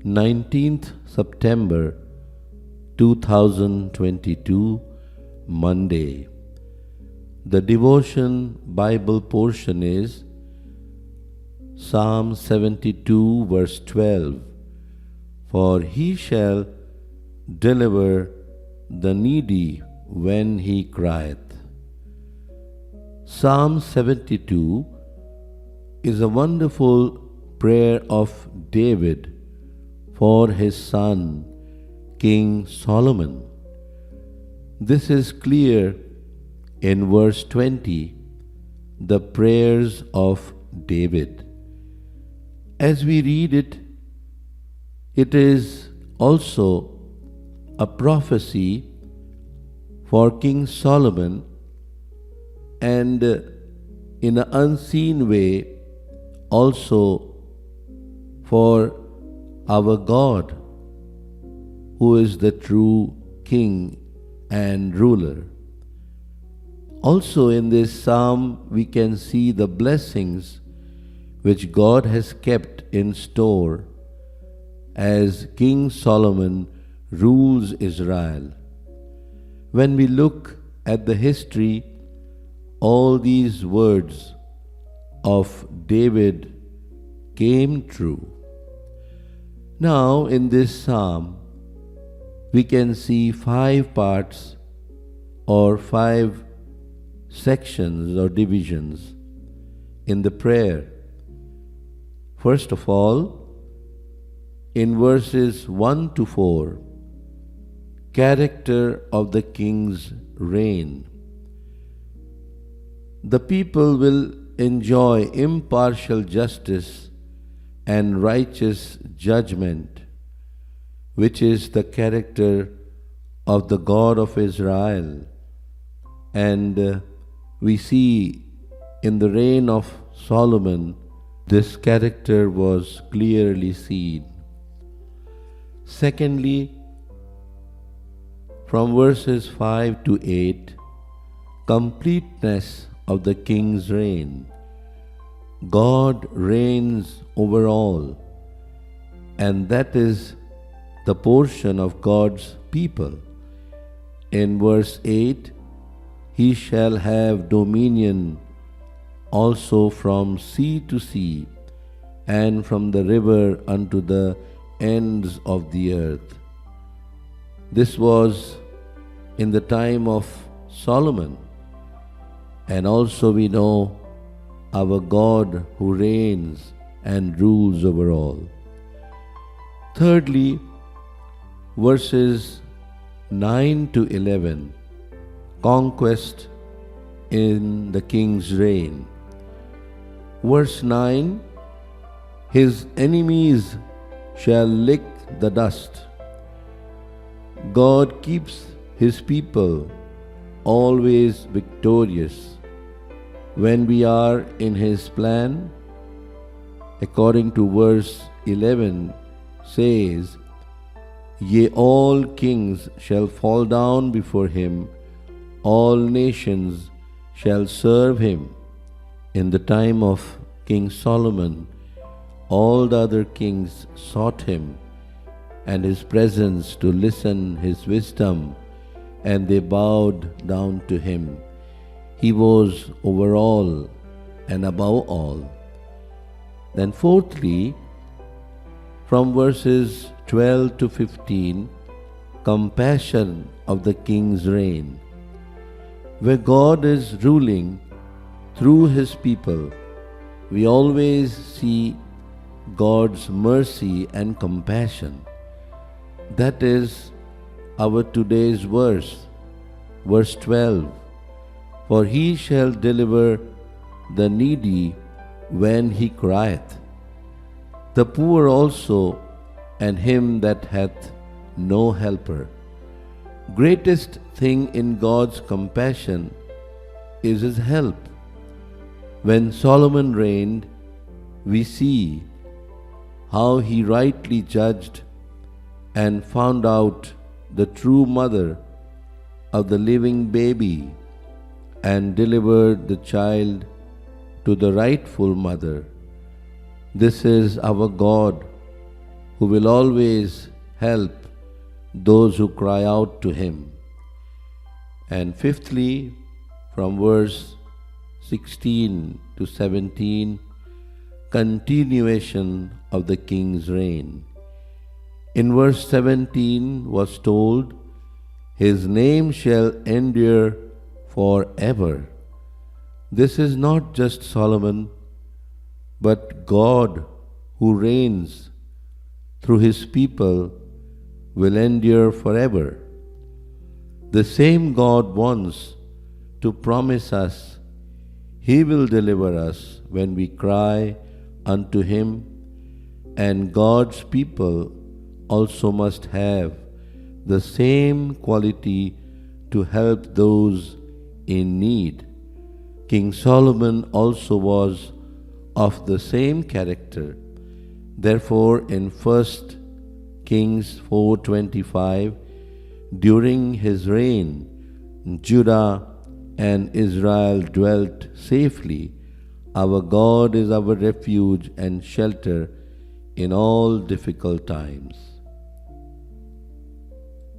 19th September 2022, Monday. The devotion Bible portion is Psalm 72 verse 12. For he shall deliver the needy when he crieth. Psalm 72 is a wonderful prayer of David for his son, King Solomon. This is clear in verse 20, the prayers of David. As we read it, it is also a prophecy for King Solomon, and in an unseen way also for our God, who is the true King and ruler. Also in this psalm we can see the blessings which God has kept in store as King Solomon rules Israel. When we look at the history, all these words of David came true. Now in this psalm, we can see 5 parts or 5 sections or divisions in the prayer. First of all, in verses 1 to 4, character of the king's reign. The people will enjoy impartial justice and righteous judgment, which is the character of the God of Israel. And we see in the reign of Solomon, this character was clearly seen. Secondly, from verses 5 to 8, completeness of the king's reign. God reigns over all, and that is the portion of God's people. In verse 8, he shall have dominion also from sea to sea, and from the river unto the ends of the earth. This was in the time of Solomon, and also we know our God who reigns and rules over all. Thirdly, verses 9 to 11, conquest in the king's reign. Verse 9, his enemies shall lick the dust. God keeps his people always victorious. When we are in his plan, according to verse 11 says, yea, all kings shall fall down before him, all nations shall serve him. In the time of King Solomon, all the other kings sought him and his presence to listen his wisdom, and they bowed down to him. He was over all and above all. Then fourthly, from verses 12 to 15, compassion of the king's reign. Where God is ruling through his people, we always see God's mercy and compassion. That is our today's verse, verse 12. For he shall deliver the needy when he crieth, the poor also, and him that hath no helper. Greatest thing in God's compassion is his help. When Solomon reigned, we see how he rightly judged and found out the true mother of the living baby and delivered the child to the rightful mother. This is our God who will always help those who cry out to him. And fifthly, from verse 16 to 17, continuation of the king's reign. In verse 17 was told, "His name shall endure forever." This is not just Solomon, but God who reigns through his people will endure forever. The same God wants to promise us he will deliver us when we cry unto him, and God's people also must have the same quality to help those in need. King Solomon also was of the same character. Therefore, in 1 Kings 4:25, during his reign, Judah and Israel dwelt safely. Our God is our refuge and shelter in all difficult times.